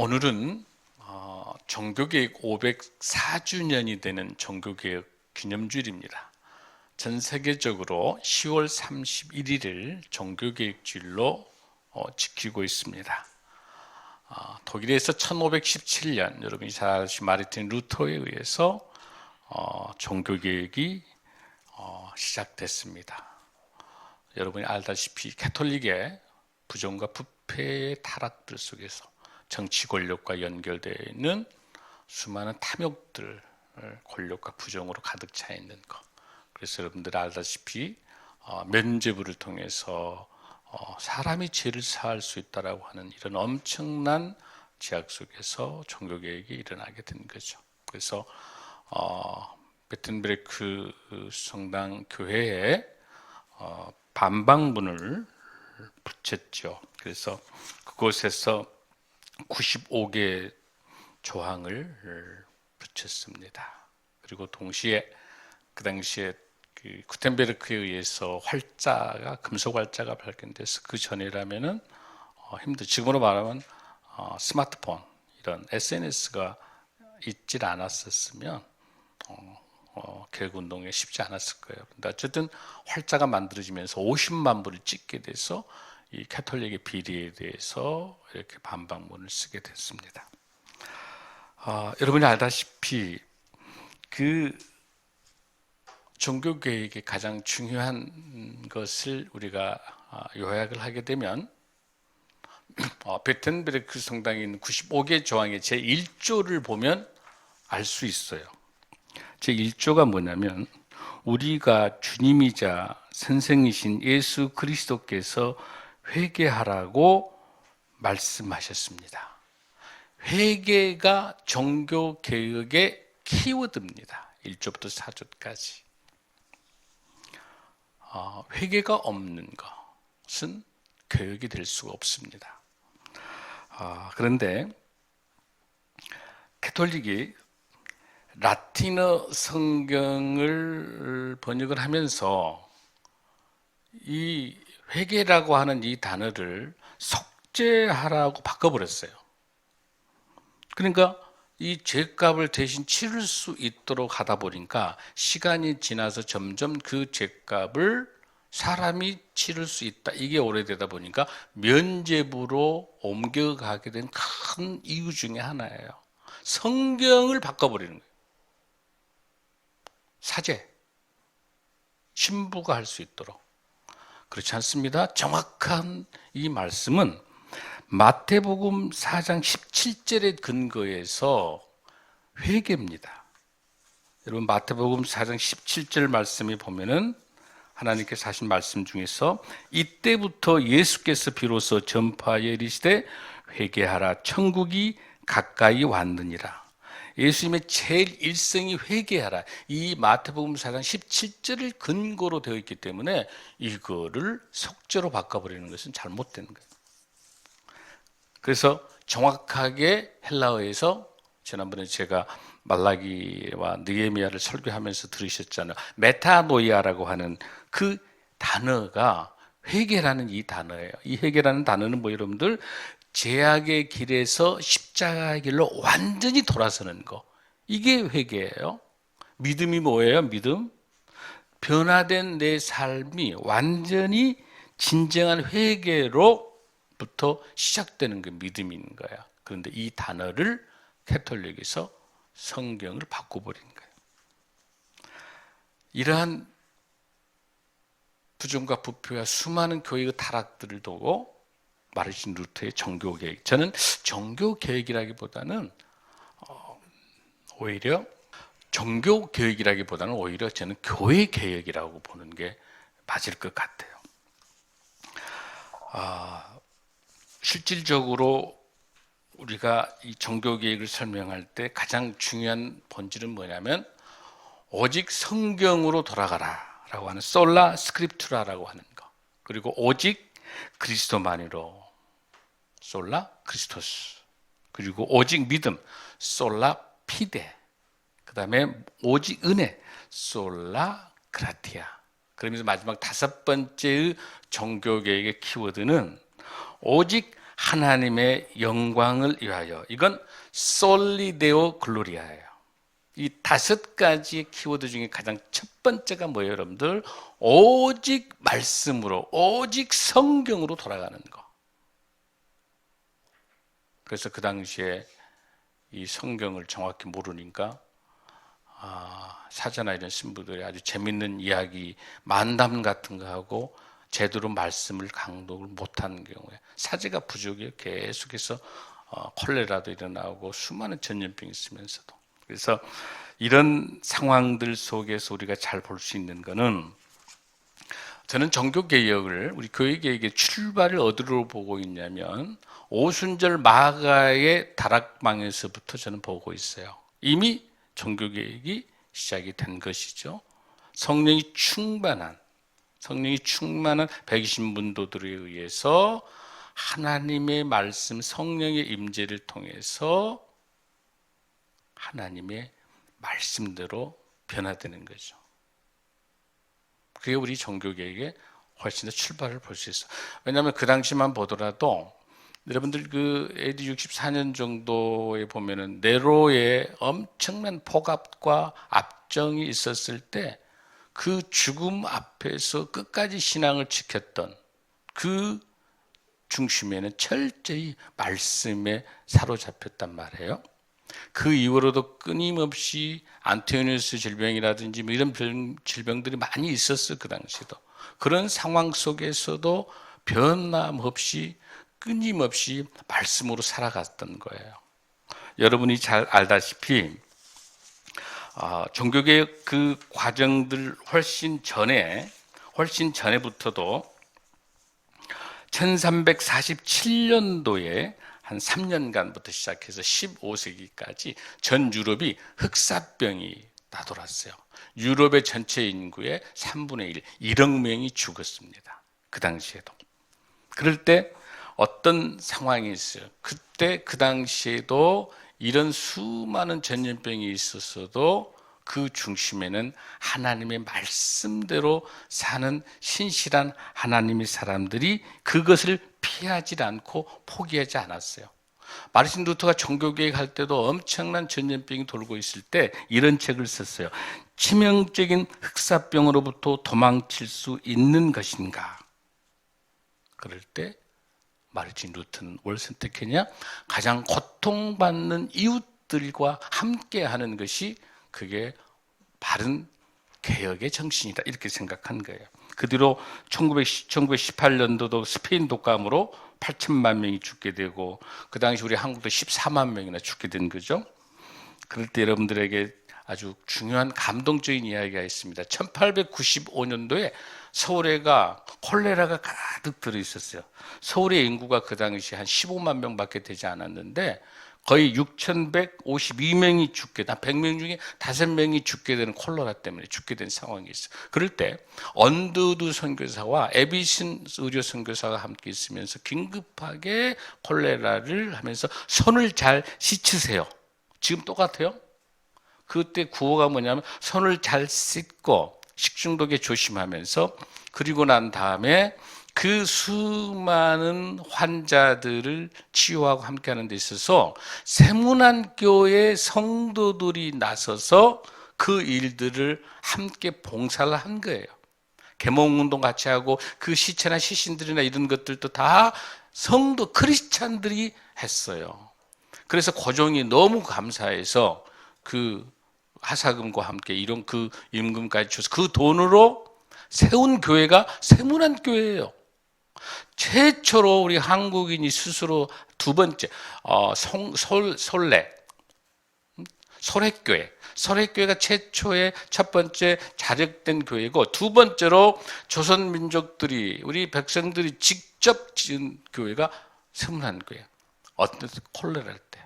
오늘은 종교개혁 504주년이 되는 종교개혁 기념주일입니다. 전 세계적으로 10월 31일을 종교개혁주일로 지키고 있습니다. 독일에서 1517년 여러분이 잘 아시는 마르틴 루터에 의해서 종교개혁이 시작됐습니다. 여러분이 알다시피 가톨릭의 부정과 부패의 타락들 속에서 정치 권력과 연결되어 있는 수많은 탐욕들, 권력과 부정으로 가득 차 있는 것. 그래서 여러분들 알다시피 면죄부를 통해서 사람이 죄를 사할 수 있다라고 하는 이런 엄청난 제약 속에서 종교개혁이 일어나게 된 거죠. 그래서 베텐베르크 성당 교회에 반박문을 붙였죠. 그래서 그곳에서 95개 조항을 붙였습니다. 그리고 동시에 그 당시에 구텐베르크에 의해서 활자가 금속 활자가 발견돼서 그 전이라면은 지금으로 말하면 스마트폰 이런 SNS가 있질 않았었으면 개혁 운동에 쉽지 않았을 거예요. 근데 어쨌든 활자가 만들어지면서 50만 부를 찍게 돼서 이 가톨릭의 비리에 대해서 이렇게 반박문을 쓰게 됐습니다. 여러분이 알다시피 그 종교개혁의 가장 중요한 것을 우리가 요약을 하게 되면 베텐베르크 성당에 있는 95개 조항의 제1조를 보면 알 수 있어요. 제1조가 뭐냐면 우리가 주님이자 선생이신 예수 그리스도께서 회개하라고 말씀하셨습니다. 회개가 종교개혁의 키워드입니다. 1조부터 4조까지. 회개가 없는 것은 개혁이 될 수가 없습니다. 그런데 가톨릭이 라틴어 성경을 번역을 하면서 이 회개라고 하는 이 단어를 속죄하라고 바꿔버렸어요. 그러니까 이 죄값을 대신 치를 수 있도록 하다 보니까 시간이 지나서 점점 그 죄값을 사람이 치를 수 있다. 이게 오래되다 보니까 면죄부로 옮겨가게 된 큰 이유 중에 하나예요. 성경을 바꿔버리는 거예요. 사죄, 신부가 할 수 있도록. 그렇지 않습니다. 정확한 이 말씀은 마태복음 4장 17절의 근거에서 회개입니다. 여러분 마태복음 4장 17절 말씀에 보면은 하나님께서 하신 말씀 중에서 이때부터 예수께서 비로소 전파하여 이르시되 회개하라 천국이 가까이 왔느니라. 예수님의 제일 일성이 회개하라. 이 마태복음 4장 17절을 근거로 되어 있기 때문에 이거를 속죄로 바꿔버리는 것은 잘못된 거예요. 그래서 정확하게 헬라어에서 지난번에 제가 말라기와 느헤미야를 설교하면서 들으셨잖아요. 메타노이아라고 하는 그 단어가 회개라는 이 단어예요. 이 회개라는 단어는 뭐 여러분들 죄악의 길에서 십자가의 길로 완전히 돌아서는 거. 이게 회개예요. 믿음이 뭐예요? 믿음? 변화된 내 삶이 완전히 진정한 회개로부터 시작되는 게 믿음인 거야. 그런데 이 단어를 가톨릭에서 성경을 바꿔버린 거예요. 이러한 부정과 부패와 수많은 교회의 타락들을 두고 마르틴 루터의 종교개혁. 저는 종교개혁이라기보다는 오히려 종교개혁이라기보다는 오히려 저는 교회개혁이라고 보는 게 맞을 것 같아요. 실질적으로 우리가 이 종교개혁을 설명할 때 가장 중요한 본질은 뭐냐면 오직 성경으로 돌아가라 라고 하는 솔라 스크립투라라고 하는 거, 그리고 오직 그리스도만으로 솔라 크리스토스, 그리고 오직 믿음 솔라 피데, 그 다음에 오직 은혜 솔라 그라티아. 그러면서 마지막 5번째의 종교개혁의 키워드는 오직 하나님의 영광을 위하여. 이건 솔리데오 글로리아예요. 이 5가지의 키워드 중에 가장 첫 번째가 뭐예요, 여러분들? 오직 말씀으로, 오직 성경으로 돌아가는 거. 그래서 그 당시에 이 성경을 정확히 모르니까 사자나 이런 신부들이 아주 재밌는 이야기, 만담 같은 거 하고 제대로 말씀을 강독을 못하는 경우에 사제가 부족해요. 계속해서 콜레라도 일어나고 수많은 전염병이 있으면서도. 그래서 이런 상황들 속에서 우리가 잘 볼 수 있는 거는, 저는 종교개혁을, 우리 교회개혁의 출발을 어디로 보고 있냐면 오순절 마가의 다락방에서부터 저는 보고 있어요. 이미 종교개혁이 시작이 된 것이죠. 성령이 충만한 120문도들에 의해서 하나님의 말씀, 성령의 임재를 통해서 하나님의 말씀대로 변화되는 거죠. 그게 우리 종교개혁의 훨씬 더 출발을 볼 수 있어요. 왜냐하면 그 당시만 보더라도 여러분들 그 AD 64년 정도에 보면은 네로의 엄청난 폭압과 압정이 있었을 때 그 죽음 앞에서 끝까지 신앙을 지켰던 그 중심에는 철저히 말씀에 사로잡혔단 말이에요. 그 이후로도 끊임없이 안티오니우스 질병이라든지 뭐 이런 질병들이 많이 있었어요. 그 당시에도. 그런 상황 속에서도 변함없이 끊임없이 말씀으로 살아갔던 거예요. 여러분이 잘 알다시피 종교개혁 그 과정들 훨씬 전에부터도 1347년도에 한 3년간부터 시작해서 15세기까지 전 유럽이 흑사병이 나돌았어요. 유럽의 전체 인구의 3분의 1, 1억 명이 죽었습니다. 그 당시에도. 그럴 때 어떤 상황이 있어요. 그때 그 당시에도 이런 수많은 전염병이 있었어도 그 중심에는 하나님의 말씀대로 사는 신실한 하나님의 사람들이 그것을 피하지 않고 포기하지 않았어요. 마르틴 루터가 종교개혁할 때도 엄청난 전염병이 돌고 있을 때 이런 책을 썼어요. 치명적인 흑사병으로부터 도망칠 수 있는 것인가? 그럴 때 마르틴 루터는 뭘 선택했냐? 가장 고통받는 이웃들과 함께하는 것이 그게 바른 개혁의 정신이다, 이렇게 생각한 거예요. 그 뒤로 1918년도도 스페인 독감으로 8천만 명이 죽게 되고 그 당시 우리 한국도 14만 명이나 죽게 된 거죠. 그럴 때 여러분들에게 아주 중요한 감동적인 이야기가 있습니다. 1895년도에 서울에가 콜레라가 가득 들어 있었어요. 서울의 인구가 그 당시 한 15만 명밖에 되지 않았는데 거의 6,152명이 죽게, 한 100명 중에 5명이 죽게 되는 콜레라 때문에 죽게 된 상황이 있어요. 그럴 때 언더우드 선교사와 에비슨 의료 선교사가 함께 있으면서 긴급하게 콜레라를 하면서 손을 잘 씻으세요. 지금 똑같아요. 그때 구호가 뭐냐면 손을 잘 씻고 식중독에 조심하면서, 그리고 난 다음에 그 수많은 환자들을 치유하고 함께하는 데 있어서 세문안교회 성도들이 나서서 그 일들을 함께 봉사를 한 거예요. 계몽운동 같이 하고 그 시체나 시신들이나 이런 것들도 다 성도 크리스찬들이 했어요. 그래서 고종이 너무 감사해서 그 하사금과 함께 이런 그 임금까지 줘서 그 돈으로 세운 교회가 세문안교회예요. 최초로 우리 한국인이 스스로 두 번째 소래교회가 최초의 첫 번째 자력된 교회고, 두 번째로 조선민족들이 우리 백성들이 직접 지은 교회가 세문안교회. 어떤 콜레라 할 때,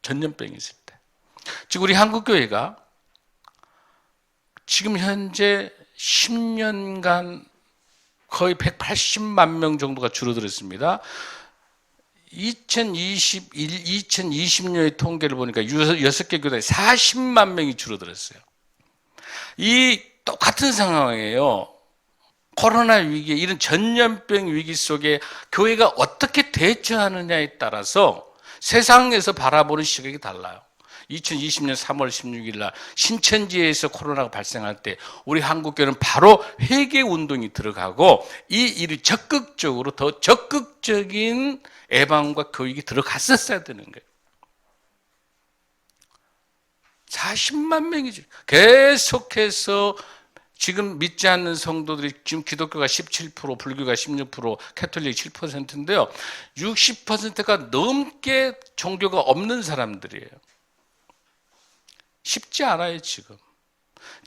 전염병이 있을 때. 즉 우리 한국교회가 지금 현재 10년간 거의 180만 명 정도가 줄어들었습니다. 2020년의 통계를 보니까 6개 교단에 40만 명이 줄어들었어요. 이 똑같은 상황이에요. 코로나 위기, 이런 전염병 위기 속에 교회가 어떻게 대처하느냐에 따라서 세상에서 바라보는 시각이 달라요. 2020년 3월 16일 날 신천지에서 코로나가 발생할 때 우리 한국교회는 바로 회개 운동이 들어가고 이 일이 적극적으로 더 적극적인 예방과 교육이 들어갔었어야 되는 거예요. 40만 명이지. 계속해서 지금 믿지 않는 성도들이 지금 기독교가 17%, 불교가 16%, 캐톨릭 7%인데요. 60%가 넘게 종교가 없는 사람들이에요. 쉽지 않아요, 지금.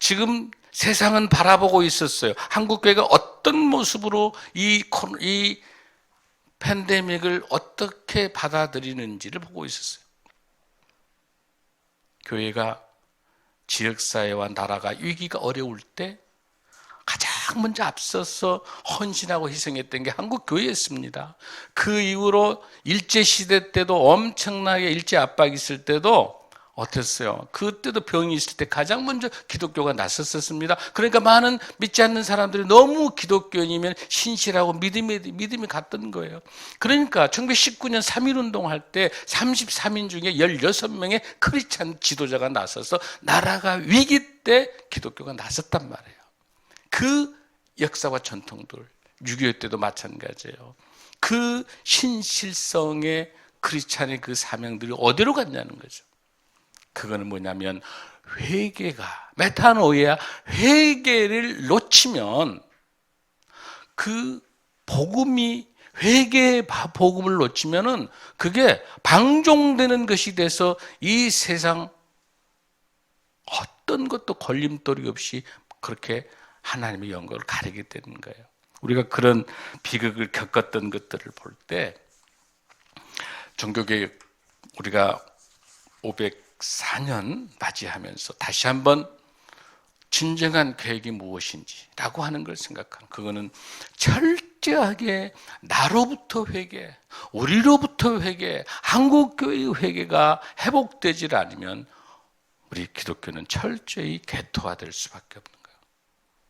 지금 세상은 바라보고 있었어요. 한국교회가 어떤 모습으로 이 팬데믹을 어떻게 받아들이는지를 보고 있었어요. 교회가 지역사회와 나라가 위기가 어려울 때 가장 먼저 앞서서 헌신하고 희생했던 게 한국교회였습니다. 그 이후로 일제시대 때도 엄청나게 일제 압박이 있을 때도 어땠어요? 그때도 병이 있을 때 가장 먼저 기독교가 나섰었습니다. 그러니까 많은 믿지 않는 사람들이 너무 기독교인이면 신실하고 믿음이 갔던 거예요. 그러니까 1919년 3.1운동 할 때 33인 중에 16명의 크리스찬 지도자가 나서서 나라가 위기 때 기독교가 나섰단 말이에요. 그 역사와 전통들, 6.25 때도 마찬가지예요. 그 신실성의 크리스찬의 그 사명들이 어디로 갔냐는 거죠. 그거는 뭐냐면 회개가, 메타노이아, 회개를 놓치면 그 복음이, 회개의 복음을 놓치면은 그게 방종되는 것이 돼서 이 세상 어떤 것도 걸림돌이 없이 그렇게 하나님의 영광을 가리게 되는 거예요. 우리가 그런 비극을 겪었던 것들을 볼 때 종교개혁 우리가 504년 맞이하면서 다시 한번 진정한 계획이 무엇인지라고 하는 걸 생각하는, 그거는 철저하게 나로부터 회개, 우리로부터 회개, 한국교회의 회개가 회복되지 않으면 우리 기독교는 철저히 개토화될 수밖에 없는 거예요.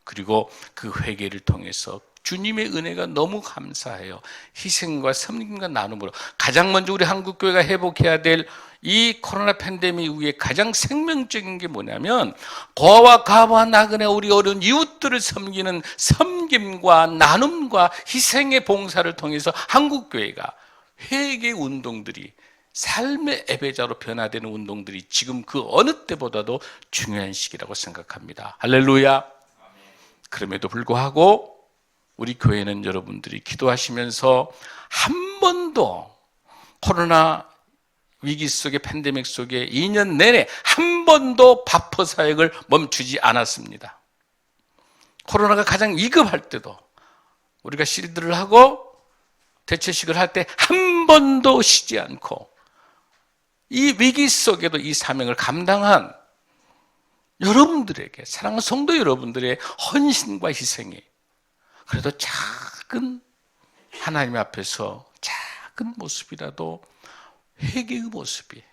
그리고 그 회개를 통해서 주님의 은혜가 너무 감사해요. 희생과 섬김과 나눔으로 가장 먼저 우리 한국교회가 회복해야 될 이 코로나 팬데믹 이후에 가장 생명적인 게 뭐냐면 거와 가와 나그네 우리 어려운 이웃들을 섬기는 섬김과 나눔과 희생의 봉사를 통해서 한국교회가 회개 운동들이 삶의 예배자로 변화되는 운동들이 지금 그 어느 때보다도 중요한 시기라고 생각합니다. 할렐루야. 그럼에도 불구하고 우리 교회는 여러분들이 기도하시면서 한 번도 코로나 위기 속에, 팬데믹 속에 2년 내내 한 번도 바퍼 사역을 멈추지 않았습니다. 코로나가 가장 위급할 때도 우리가 실드를 하고 대체식을 할 때 한 번도 쉬지 않고 이 위기 속에도 이 사명을 감당한 여러분들에게, 사랑하는 성도 여러분들의 헌신과 희생이 그래도 작은, 하나님 앞에서 작은 모습이라도 회개의 모습이,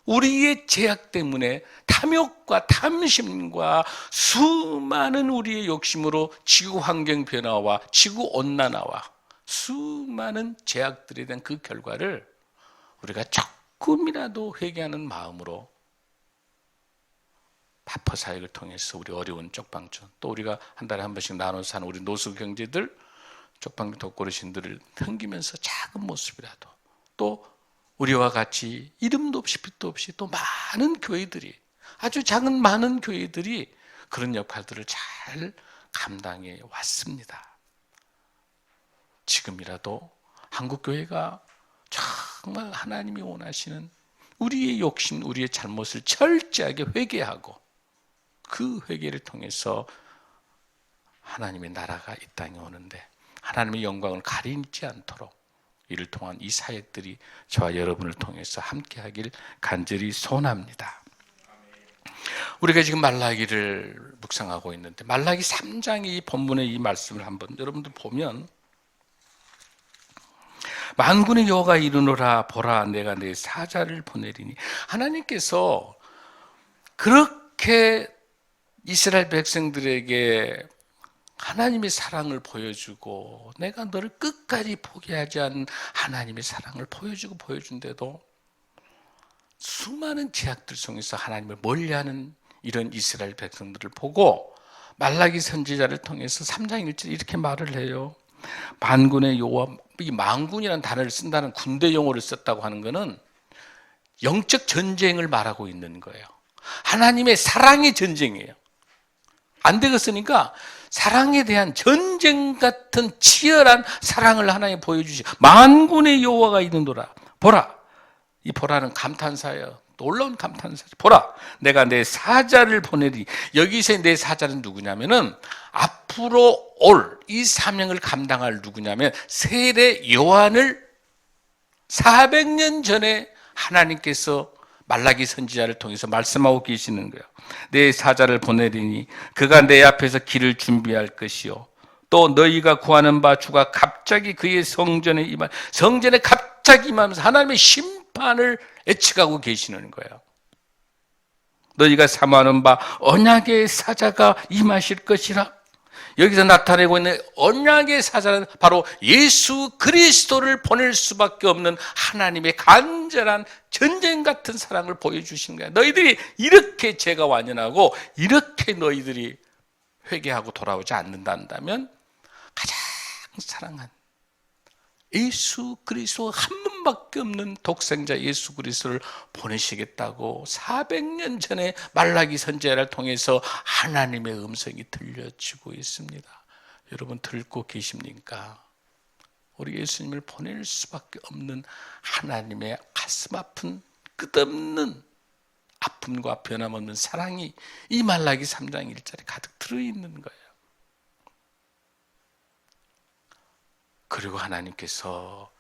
우리의 죄악 때문에 탐욕과 탐심과 수많은 우리의 욕심으로 지구 환경 변화와 지구 온난화와 수많은 죄악들에 대한 그 결과를 우리가 조금이라도 회개하는 마음으로 바퍼 사역을 통해서 우리 어려운 쪽방촌, 또 우리가 한 달에 한 번씩 나눠서 사는 우리 노수 경제들, 쪽방촌 독거르신들을 섬기면서 작은 모습이라도, 또 우리와 같이 이름도 없이 빛도 없이 또 많은 교회들이, 아주 작은 많은 교회들이 그런 역할들을 잘 감당해 왔습니다. 지금이라도 한국교회가 정말 하나님이 원하시는 우리의 욕심, 우리의 잘못을 철저하게 회개하고 그 회개를 통해서 하나님의 나라가 이 땅에 오는데 하나님의 영광을 가리지 않도록 이를 통한 이 사역들이 저와 여러분을 통해서 함께하길 간절히 소원합니다. 우리가 지금 말라기를 묵상하고 있는데 말라기 3장의 이 본문의 이 말씀을 한번 여러분들 보면, 만군의 여호와가 이르노라, 보라 내가 내 사자를 보내리니, 하나님께서 그렇게 이스라엘 백성들에게 하나님의 사랑을 보여주고 내가 너를 끝까지 포기하지 않은 하나님의 사랑을 보여준데도 수많은 제약들 속에서 하나님을 멀리하는 이런 이스라엘 백성들을 보고 말라기 선지자를 통해서 3장 1절 이렇게 말을 해요. 만군의 여호와, 이 만군이라는 단어를 쓴다는 군대 용어를 썼다고 하는 것은 영적 전쟁을 말하고 있는 거예요. 하나님의 사랑의 전쟁이에요. 안 되겠으니까 사랑에 대한 전쟁 같은 치열한 사랑을 하나님 보여주시. 만군의 여호와가 있는도라. 보라. 이 보라는 감탄사예요. 놀라운 감탄사죠. 보라, 내가 내 사자를 보내리. 여기서 내 사자는 누구냐면은 앞으로 올 이 사명을 감당할 누구냐면 세례 요한을 400년 전에 하나님께서 말라기 선지자를 통해서 말씀하고 계시는 거예요. 내 사자를 보내리니 그가 내 앞에서 길을 준비할 것이요, 또 너희가 구하는 바 주가 갑자기 그의 성전에 갑자기 임하면서 하나님의 심판을 예측하고 계시는 거예요. 너희가 사모하는 바 언약의 사자가 임하실 것이라. 여기서 나타내고 있는 언약의 사자는 바로 예수 그리스도를 보낼 수밖에 없는 하나님의 간절한 전쟁 같은 사랑을 보여주신 거야. 너희들이 이렇게 죄가 완연하고 이렇게 너희들이 회개하고 돌아오지 않는다면 가장 사랑한 예수 그리스도 한 분밖에 없는 독생자 예수 그리스도를 보내시겠다고 400년 전에 말라기 선지자를 통해서 하나님의 음성이 들려지고 있습니다. 여러분 듣고 계십니까? 우리 예수님을 보낼 수밖에 없는 하나님의 가슴 아픈 끝없는 아픔과 변함없는 사랑이 이 말라기 3장 1절에 가득 들어있는 거예요. 그리고 하나님께서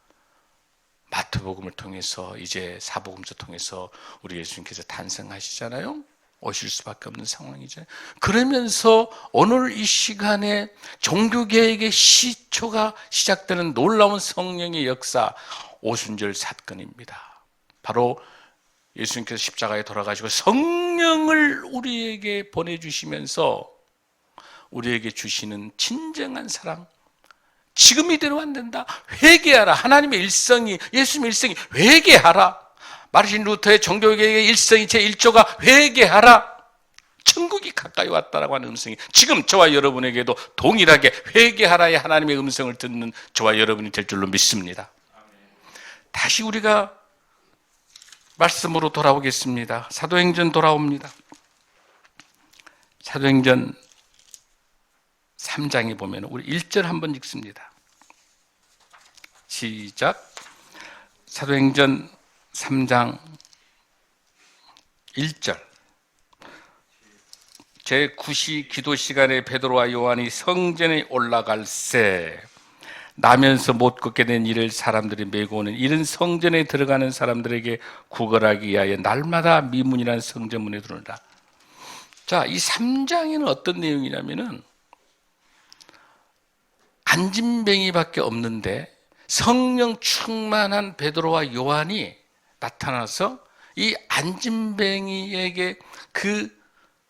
마태복음을 통해서 이제 사복음서 통해서 우리 예수님께서 탄생하시잖아요. 오실 수밖에 없는 상황이죠. 그러면서 오늘 이 시간에 종교개혁의 시초가 시작되는 놀라운 성령의 역사, 오순절 사건입니다. 바로 예수님께서 십자가에 돌아가시고 성령을 우리에게 보내주시면서 우리에게 주시는 진정한 사랑, 지금 이대로 안 된다. 회개하라. 하나님의 일성이, 예수님의 일성이 회개하라. 마르틴 루터의 종교개혁의 일성이 제1조가 회개하라. 천국이 가까이 왔다라고 하는 음성이 지금 저와 여러분에게도 동일하게 회개하라의 하나님의 음성을 듣는 저와 여러분이 될 줄로 믿습니다. 다시 우리가 말씀으로 돌아오겠습니다. 사도행전 돌아옵니다. 사도행전 3장에 보면 우리 1절 한번 읽습니다. 시작. 사도행전 3장 1절. 제9시 기도 시간에 베드로와 요한이 성전에 올라갈새 나면서 못 걷게 된 이를 사람들이 메고 오는 이른 성전에 들어가는 사람들에게 구걸하기 위하여 날마다 미문이라는 성전문에 들어오니라. 자, 이 3장에는 어떤 내용이냐면은 안진뱅이밖에 없는데 성령 충만한 베드로와 요한이 나타나서 이 안진뱅이에게 그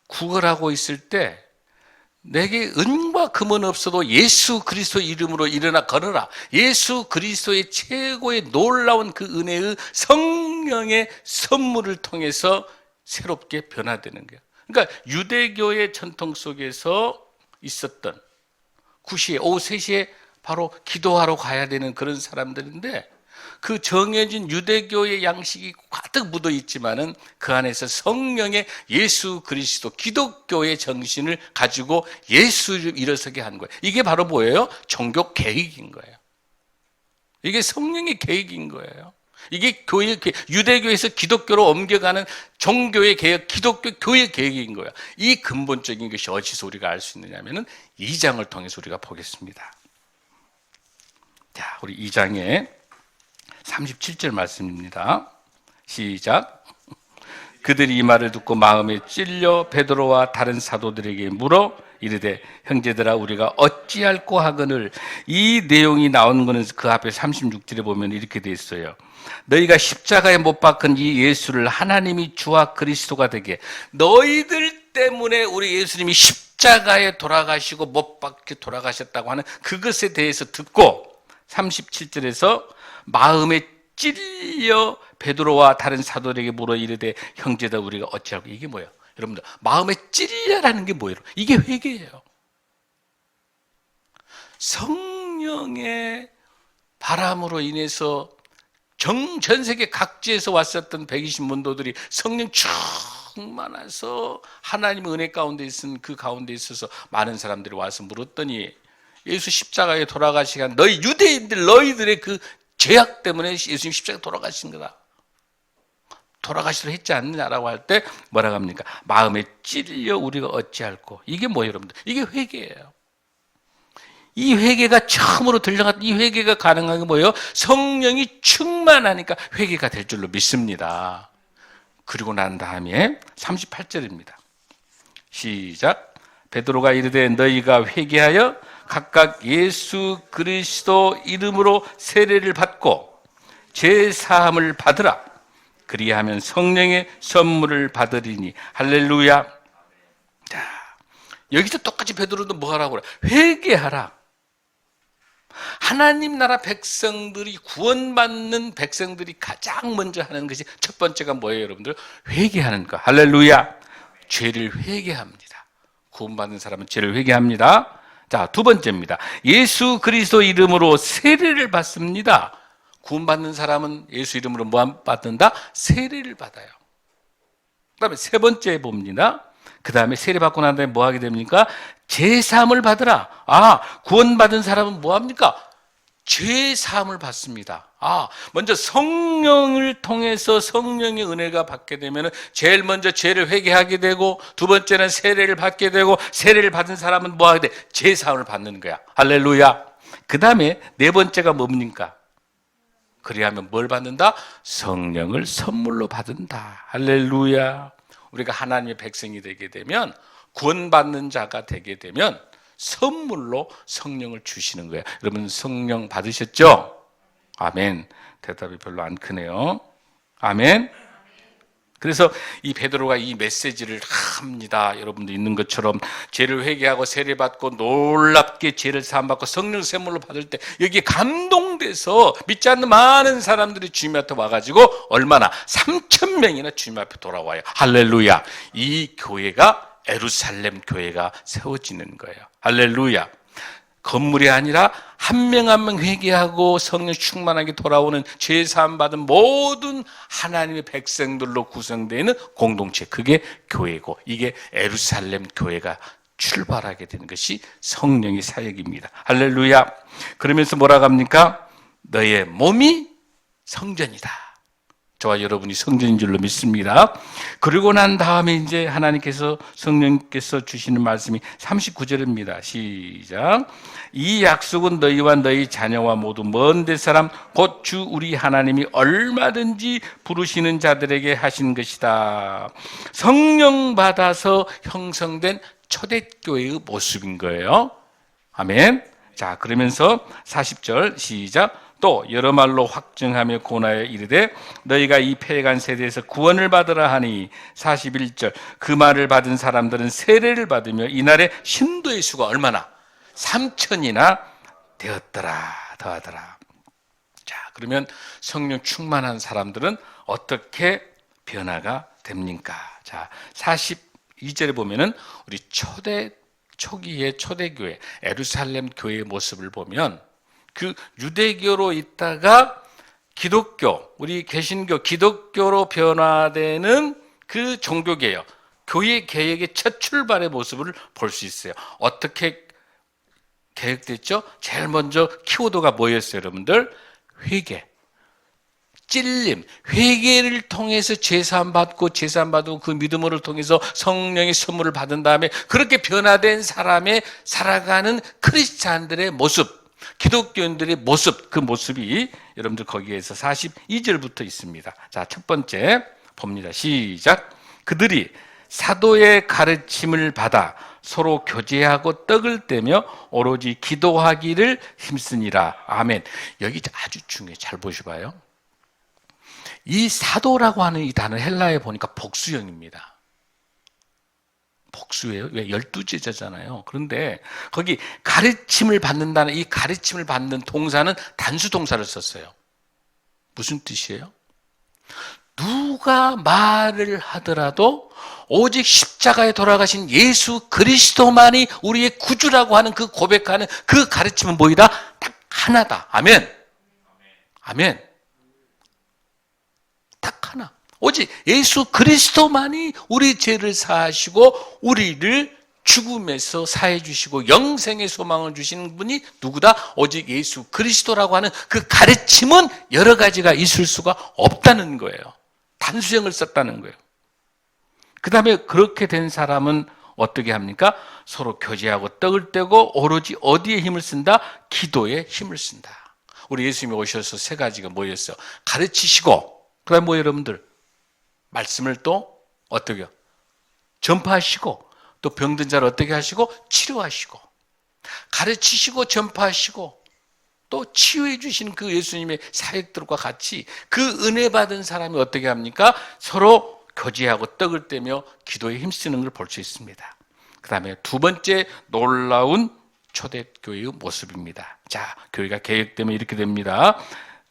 구걸하고 있을 때 내게 은과 금은 없어도 예수 그리스도 이름으로 일어나 걸어라. 예수 그리스도의 최고의 놀라운 그 은혜의 성령의 선물을 통해서 새롭게 변화되는 거예요. 그러니까 유대교의 전통 속에서 있었던 9시에 오후 3시에 바로 기도하러 가야 되는 그런 사람들인데 그 정해진 유대교의 양식이 가득 묻어 있지만은 그 안에서 성령의 예수 그리스도 기독교의 정신을 가지고 예수를 일어서게 한 거예요. 이게 바로 뭐예요? 종교 계획인 거예요. 이게 성령의 계획인 거예요. 이게 유대교에서 기독교로 옮겨가는 종교의 개혁, 기독교 교회 계획인 거예요. 이 근본적인 것이 어디서 우리가 알 수 있느냐면은 2장을 통해서 우리가 보겠습니다. 자, 우리 2장에 37절 말씀입니다. 시작. 그들이 이 말을 듣고 마음에 찔려 베드로와 다른 사도들에게 물어 이르되 형제들아 우리가 어찌할꼬 하거늘. 이 내용이 나오는 것은 그 앞에 36절에 보면 이렇게 돼 있어요. 너희가 십자가에 못 박은 이 예수를 하나님이 주와 그리스도가 되게, 너희들 때문에 우리 예수님이 십자가에 십자가에 돌아가시고 못 박혀 돌아가셨다고 하는 그것에 대해서 듣고 37절에서 마음에 찔려 베드로와 다른 사도들에게 물어 이르되 형제다 우리가 어찌하고, 이게 뭐예요? 여러분들, 마음에 찔려라는 게 뭐예요? 이게 회개예요. 성령의 바람으로 인해서 전 세계 각지에서 왔었던 120문도들이 성령 충만해서 하나님의 은혜 가운데 있은 그 가운데 있어서 많은 사람들이 와서 물었더니, 예수 십자가에 돌아가시간 너희 유대인들 너희들의 그 죄악 때문에 예수님 십자가에 돌아가신 거다, 돌아가시려 했지 않느냐라고 할 때 뭐라고 합니까? 마음에 찔려 우리가 어찌할꼬. 이게 뭐예요, 여러분들? 이게 회개예요. 이 회개가 처음으로 들려갔던 이 회개가 가능한 게 뭐예요? 성령이 충만하니까 회개가 될 줄로 믿습니다. 그리고 난 다음에 38절입니다. 시작. 베드로가 이르되 너희가 회개하여 각각 예수 그리스도 이름으로 세례를 받고 죄 사함을 받으라. 그리하면 성령의 선물을 받으리니. 할렐루야. 자, 여기서 똑같이 베드로도 뭐 하라고 그래? 회개하라. 하나님 나라 백성들이, 구원받는 백성들이 가장 먼저 하는 것이 첫 번째가 뭐예요, 여러분들? 회개하는 거. 할렐루야. 죄를 회개합니다. 구원받는 사람은 죄를 회개합니다. 자, 두 번째입니다. 예수 그리스도 이름으로 세례를 받습니다. 구원받는 사람은 예수 이름으로 뭐 받는다? 세례를 받아요. 그 다음에 세 번째 봅니다. 그 다음에 세례 받고 난 다음에 뭐 하게 됩니까? 죄사함을 받으라. 구원받은 사람은 뭐 합니까? 죄사함을 받습니다. 먼저 성령을 통해서 성령의 은혜가 받게 되면 제일 먼저 죄를 회개하게 되고, 두 번째는 세례를 받게 되고, 세례를 받은 사람은 뭐 하게 돼? 죄사함을 받는 거야. 할렐루야. 그 다음에 네 번째가 뭡니까? 그리하면 뭘 받는다? 성령을 선물로 받는다. 할렐루야. 우리가 하나님의 백성이 되게 되면, 구원받는 자가 되게 되면 선물로 성령을 주시는 거예요. 여러분 성령 받으셨죠? 아멘. 대답이 별로 안 크네요. 아멘. 그래서 이 베드로가 이 메시지를 합니다. 여러분도 있는 것처럼 죄를 회개하고 세례받고 놀랍게 죄를 사함받고 성령 선물로 받을 때 여기에 감동돼서 믿지 않는 많은 사람들이 주님 앞에 와가지고 얼마나 3,000명이나 주님 앞에 돌아와요. 할렐루야. 이 교회가 예루살렘 교회가 세워지는 거예요. 할렐루야. 건물이 아니라 한 명 한 명 회개하고 성령 충만하게 돌아오는 죄 사함 받은 모든 하나님의 백성들로 구성되는 공동체, 그게 교회고, 이게 예루살렘 교회가 출발하게 되는 것이 성령의 사역입니다. 할렐루야. 그러면서 뭐라고 합니까? 너의 몸이 성전이다. 저와 여러분이 성전인 줄로 믿습니다. 그리고 난 다음에 이제 하나님께서, 성령께서 주시는 말씀이 39절입니다. 시작. 이 약속은 너희와 너희 자녀와 모두 먼 데 사람 곧 주 우리 하나님이 얼마든지 부르시는 자들에게 하신 것이다. 성령 받아서 형성된 초대교회의 모습인 거예요. 아멘. 자, 그러면서 40절 시작. 또 여러 말로 확증하며 고나여 이르되 너희가 이 패간 세대에서 구원을 받으라 하니. 41절. 그 말을 받은 사람들은 세례를 받으며 이날에 신도의 수가 얼마나? 3,000이나 되었더라. 더하더라. 자, 그러면 성령 충만한 사람들은 어떻게 변화가 됩니까? 자, 42절에 보면은 우리 초기의 초대교회 예루살렘 교회의 모습을 보면, 그 유대교로 있다가 기독교, 우리 개신교, 기독교로 변화되는 그 종교개혁, 교회 개혁의 첫 출발의 모습을 볼 수 있어요. 어떻게 개혁됐죠? 제일 먼저 키워드가 뭐였어요, 여러분들? 회개, 찔림, 회개를 통해서 제사함 받고, 제사함 받고 그 믿음을 통해서 성령의 선물을 받은 다음에 그렇게 변화된 사람의 살아가는 크리스찬들의 모습, 기독교인들의 모습, 그 모습이 여러분들 거기에서 42절부터 있습니다. 자, 첫 번째 봅니다. 시작. 그들이 사도의 가르침을 받아 서로 교제하고 떡을 떼며 오로지 기도하기를 힘쓰니라. 아멘. 여기 아주 중요해요. 잘 보셔봐요. 이 사도라고 하는 이 단어 헬라에 보니까 복수형입니다. 복수예요. 왜? 12제자잖아요. 그런데 거기 가르침을 받는다는 이 가르침을 받는 동사는 단수 동사를 썼어요. 무슨 뜻이에요? 누가 말을 하더라도 오직 십자가에 돌아가신 예수 그리스도만이 우리의 구주라고 하는 그 고백하는 그 가르침은 뭐이다? 딱 하나다. 아멘. 아멘. 딱 하나. 오직 예수 그리스도만이 우리 죄를 사하시고 우리를 죽음에서 사해 주시고 영생의 소망을 주시는 분이 누구다? 오직 예수 그리스도라고 하는 그 가르침은 여러 가지가 있을 수가 없다는 거예요. 단수형을 썼다는 거예요. 그 다음에 그렇게 된 사람은 어떻게 합니까? 서로 교제하고 떡을 떼고 오로지 어디에 힘을 쓴다? 기도에 힘을 쓴다. 우리 예수님이 오셔서 세 가지가 뭐였어요? 가르치시고, 그 다음에 뭐 여러분들? 말씀을 또 어떻게 해요? 전파하시고, 또 병든 자를 어떻게 하시고? 치료하시고. 가르치시고 전파하시고 또 치유해 주시는 그 예수님의 사역들과 같이 그 은혜 받은 사람이 어떻게 합니까? 서로 교제하고 떡을 떼며 기도에 힘쓰는 걸 볼 수 있습니다. 그 다음에 두 번째 놀라운 초대교회의 모습입니다. 자, 교회가 개혁되면 이렇게 됩니다.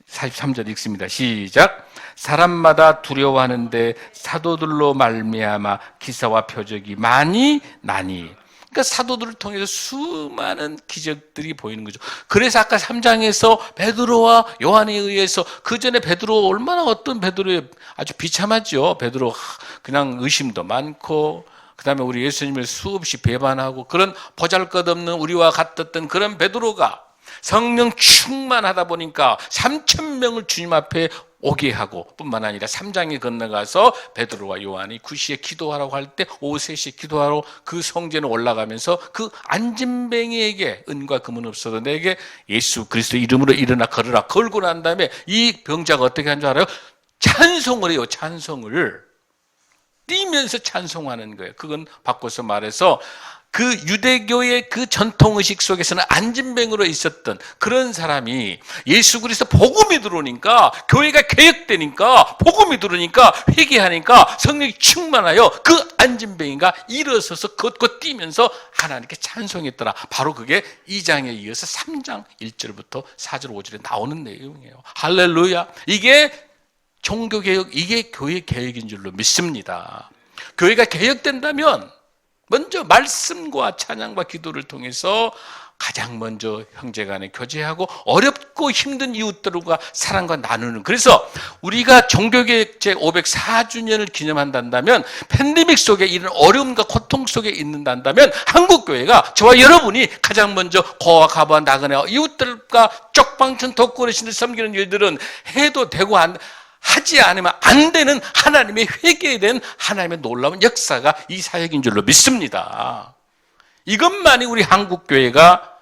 43절 읽습니다. 시작. 사람마다 두려워하는데 사도들로 말미암아 기사와 표적이 많이 나니. 그러니까 사도들을 통해서 수많은 기적들이 보이는 거죠. 그래서 아까 3장에서 베드로와 요한에 의해서 그 전에 베드로 얼마나 어떤 베드로의 아주 비참하죠. 베드로 그냥 의심도 많고 그 다음에 우리 예수님을 수없이 배반하고 그런 보잘것없는 우리와 같았던 그런 베드로가 성령 충만하다 보니까 3,000명을 주님 앞에 오게 하고 뿐만 아니라 3장에 건너가서 베드로와 요한이 9시에 기도하라고 할 때 오후 3시에 기도하러 그 성전에 올라가면서 그 안진뱅이에게 은과 금은 없어도 내게 예수 그리스도 이름으로 일어나 걸으라 걸고 난 다음에 이 병자가 어떻게 한 줄 알아요? 찬송을 해요. 찬송을 뛰면서 찬송하는 거예요. 그건 바꿔서 말해서 그 유대교의 그 전통의식 속에서는 안진뱅으로 있었던 그런 사람이 예수 그리스도 복음이 들어오니까 교회가 개혁되니까 복음이 들어오니까 회개하니까 성령이 충만하여 그 안진뱅이가 일어서서 걷고 뛰면서 하나님께 찬송했더라. 바로 그게 2장에 이어서 3장 1절부터 4절 5절에 나오는 내용이에요. 할렐루야. 이게 종교개혁, 이게 교회 개혁인 줄로 믿습니다. 교회가 개혁된다면 먼저 말씀과 찬양과 기도를 통해서 가장 먼저 형제간에 교제하고 어렵고 힘든 이웃들과 사랑과 나누는. 그래서 우리가 종교개혁 제504주년을 기념한다면 팬데믹 속에 이런 어려움과 고통 속에 있는다면 한국교회가 저와 여러분이 가장 먼저 고아 가부와 나그네 이웃들과 쪽방촌 독거리신을 섬기는 일들은 해도 되고 하지 않으면 안 되는 하나님의 회개에 대한 하나님의 놀라운 역사가 이 사역인 줄로 믿습니다. 이것만이 우리 한국교회가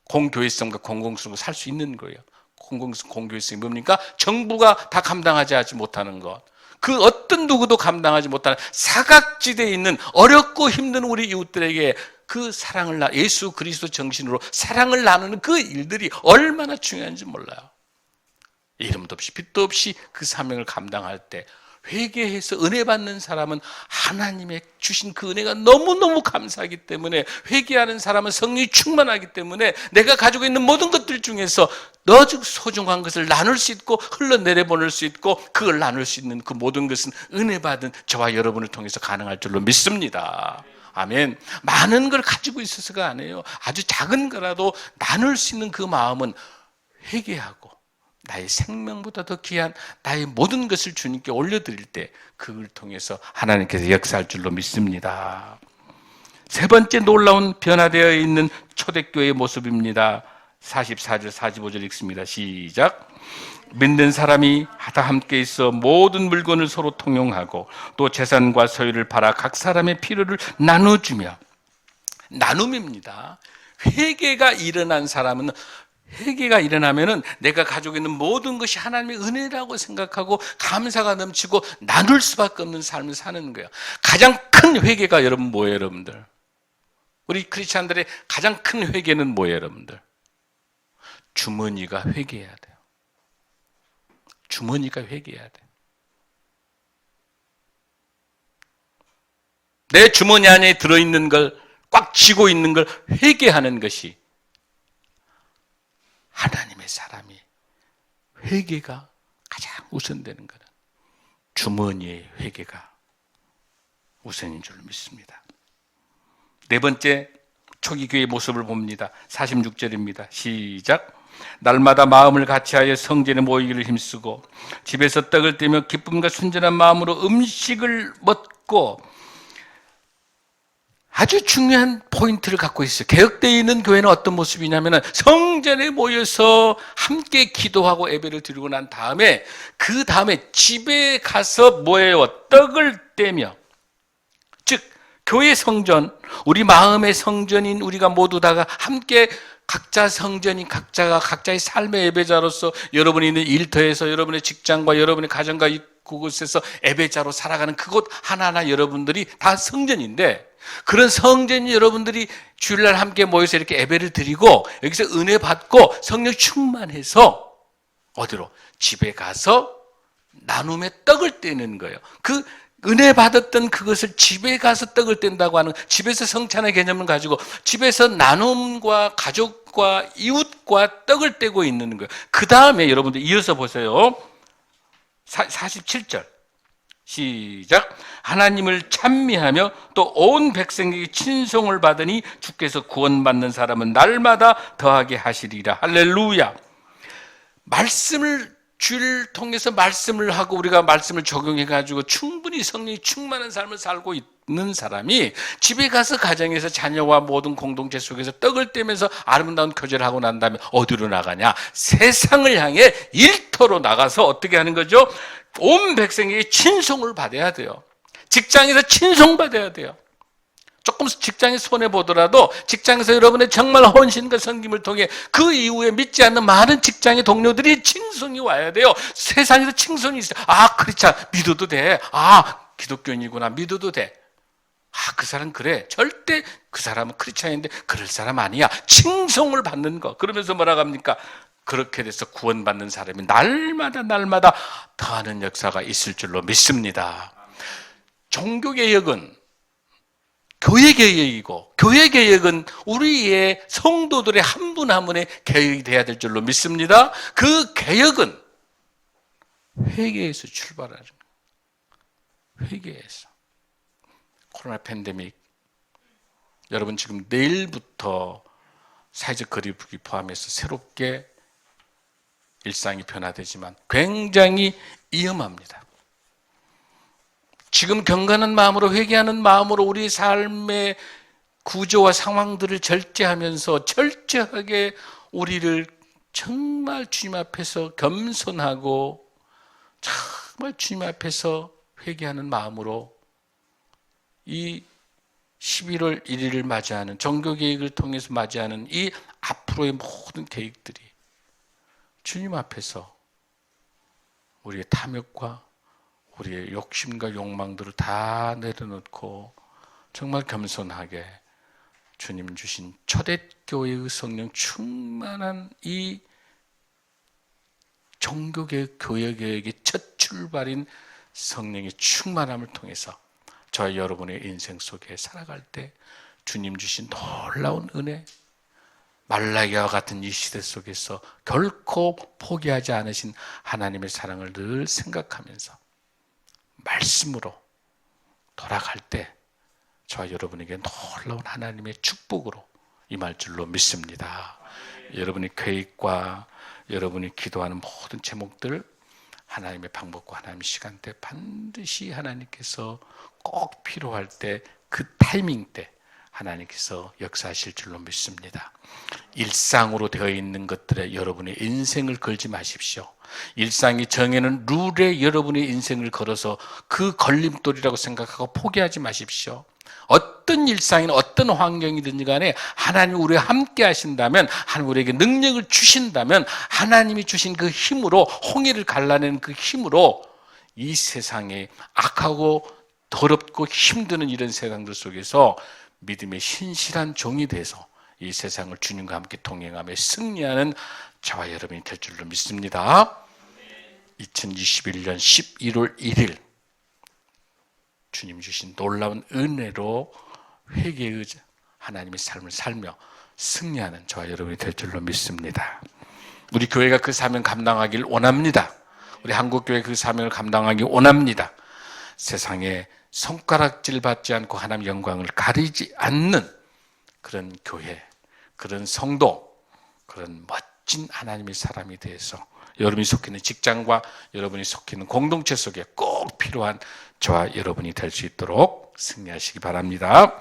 공교회성과 공공성을 살 수 있는 거예요. 공교회성이 뭡니까? 정부가 다 감당하지 못하는 것. 그 어떤 누구도 감당하지 못하는 사각지대에 있는 어렵고 힘든 우리 이웃들에게 그 사랑을 예수 그리스도 정신으로 사랑을 나누는 그 일들이 얼마나 중요한지 몰라요. 이름도 없이 빛도 없이 그 사명을 감당할 때 회개해서 은혜 받는 사람은 하나님의 주신 그 은혜가 너무너무 감사하기 때문에 회개하는 사람은 성령이 충만하기 때문에 내가 가지고 있는 모든 것들 중에서 너즉 소중한 것을 나눌 수 있고 흘러내려보낼 수 있고 그걸 나눌 수 있는 그 모든 것은 은혜 받은 저와 여러분을 통해서 가능할 줄로 믿습니다. 아멘. 많은 걸 가지고 있어서가 아니에요. 아주 작은 거라도 나눌 수 있는 그 마음은 회개하고 나의 생명보다 더 귀한 나의 모든 것을 주님께 올려드릴 때 그걸 통해서 하나님께서 역사할 줄로 믿습니다. 세 번째 놀라운 변화되어 있는 초대교회의 모습입니다. 44절 45절 읽습니다. 시작. 믿는 사람이 다 함께 있어 모든 물건을 서로 통용하고 또 재산과 소유를 팔아 각 사람의 필요를 나눠주며. 나눔입니다. 회개가 일어난 사람은 회개가 일어나면은 내가 가지고 있는 모든 것이 하나님의 은혜라고 생각하고 감사가 넘치고 나눌 수밖에 없는 삶을 사는 거예요. 가장 큰 회개가 여러분 뭐예요, 여러분들? 우리 크리스찬들의 가장 큰 회개는 뭐예요, 여러분들? 주머니가 회개해야 돼요. 주머니가 회개해야 돼요. 내 주머니 안에 들어있는 걸, 꽉 쥐고 있는 걸 회개하는 것이 하나님의 사람이 회개가 가장 우선되는 거는 주머니의 회개가 우선인 줄 믿습니다. 네 번째, 초기 교회의 모습을 봅니다. 46절입니다. 시작. 날마다 마음을 같이하여 성전에 모이기를 힘쓰고 집에서 떡을 떼며 기쁨과 순전한 마음으로 음식을 먹고, 아주 중요한 포인트를 갖고 있어요. 개혁되어 있는 교회는 어떤 모습이냐면 성전에 모여서 함께 기도하고 예배를 드리고 난 다음에 그 다음에 집에 가서 뭐예요? 떡을 떼며, 즉 교회 성전, 우리 마음의 성전인 우리가 모두 다가 함께 각자 성전인 각자가 각자의 삶의 예배자로서 여러분이 있는 일터에서 여러분의 직장과 여러분의 가정과 그곳에서 예배자로 살아가는 그곳 하나하나 여러분들이 다 성전인데, 그런 성전이 여러분들이 주일날 함께 모여서 이렇게 예배를 드리고 여기서 은혜 받고 성령 충만해서 어디로? 집에 가서 나눔의 떡을 떼는 거예요. 그 은혜 받았던 그것을 집에 가서 떡을 뗀다고 하는, 집에서 성찬의 개념을 가지고 집에서 나눔과 가족과 이웃과 떡을 떼고 있는 거예요. 그 다음에 여러분들 이어서 보세요. 47절 시작. 하나님을 찬미하며 또 온 백성에게 친송을 받으니 주께서 구원받는 사람은 날마다 더하게 하시리라. 할렐루야. 말씀을, 주를 통해서 말씀을 하고 우리가 말씀을 적용해 가지고 충분히 성령이 충만한 삶을 살고 있는 사람이 집에 가서 가정에서 자녀와 모든 공동체 속에서 떡을 떼면서 아름다운 교제를 하고 난 다음에 어디로 나가냐? 세상을 향해 일터로 나가서 어떻게 하는 거죠? 온 백성에게 친송을 받아야 돼요. 직장에서 친송받아야 돼요. 조금 직장에서 손해보더라도 직장에서 여러분의 정말 헌신과 섬김을 통해 그 이후에 믿지 않는 많은 직장의 동료들이 칭송이 와야 돼요. 세상에서 칭송이 있어요. 아, 크리스찬 믿어도 돼. 아, 기독교인이구나. 믿어도 돼. 아, 그 사람 그래. 절대 그 사람은 크리스찬인데 그럴 사람 아니야. 칭송을 받는 거. 그러면서 뭐라고 합니까? 그렇게 돼서 구원받는 사람이 날마다 더하는 역사가 있을 줄로 믿습니다. 종교개혁은 교회개혁이고, 교회개혁은 우리의 성도들의 한 분 한 분의 개혁이 돼야 될 줄로 믿습니다. 그 개혁은 회개에서 출발하는 거예요. 회개에서. 코로나 팬데믹, 여러분 지금 내일부터 사회적 거리두기 포함해서 새롭게 일상이 변화되지만 굉장히 위험합니다. 지금 경건한 마음으로, 회개하는 마음으로 우리 삶의 구조와 상황들을 절제하면서 철저하게 우리를 정말 주님 앞에서 겸손하고 정말 주님 앞에서 회개하는 마음으로 이 11월 1일을 맞이하는 종교개혁을 통해서 맞이하는 이 앞으로의 모든 계획들이 주님 앞에서 우리의 탐욕과 우리의 욕심과 욕망들을 다 내려놓고 정말 겸손하게 주님 주신 초대교회의 성령 충만한 이 종교개혁, 교회개혁의 첫 출발인 성령의 충만함을 통해서 저와 여러분의 인생 속에 살아갈 때 주님 주신 놀라운 은혜, 말라기와 같은 이 시대 속에서 결코 포기하지 않으신 하나님의 사랑을 늘 생각하면서 말씀으로 돌아갈 때 저와 여러분에게 놀라운 하나님의 축복으로 임할 줄로 믿습니다. 여러분의 계획과 여러분이 기도하는 모든 제목들, 하나님의 방법과 하나님의 시간대 반드시 하나님께서 꼭 필요할 때 그 타이밍 때 하나님께서 역사하실 줄로 믿습니다. 일상으로 되어 있는 것들에 여러분의 인생을 걸지 마십시오. 일상이 정해놓은 룰에 여러분의 인생을 걸어서 그 걸림돌이라고 생각하고 포기하지 마십시오. 어떤 일상이나 어떤 환경이든지 간에 하나님이 우리와 함께 하신다면, 하나님 우리에게 능력을 주신다면 하나님이 주신 그 힘으로, 홍해를 갈라내는 그 힘으로 이 세상에 악하고 더럽고 힘드는 이런 세상들 속에서 믿음의 신실한 종이 돼서 이 세상을 주님과 함께 동행하며 승리하는 저와 여러분이 될 줄로 믿습니다. 2021년 11월 1일 주님 주신 놀라운 은혜로 회개의 하나님의 삶을 살며 승리하는 저와 여러분이 될 줄로 믿습니다. 우리 교회가 그 사명 감당하길 원합니다. 우리 한국교회 그 사명을 감당하기 원합니다. 세상에 손가락질 받지 않고 하나님 영광을 가리지 않는 그런 교회, 그런 성도, 그런 멋진 하나님의 사람이 되어서 여러분이 속해 있는 직장과 여러분이 속해 있는 공동체 속에 꼭 필요한 저와 여러분이 될 수 있도록 승리하시기 바랍니다.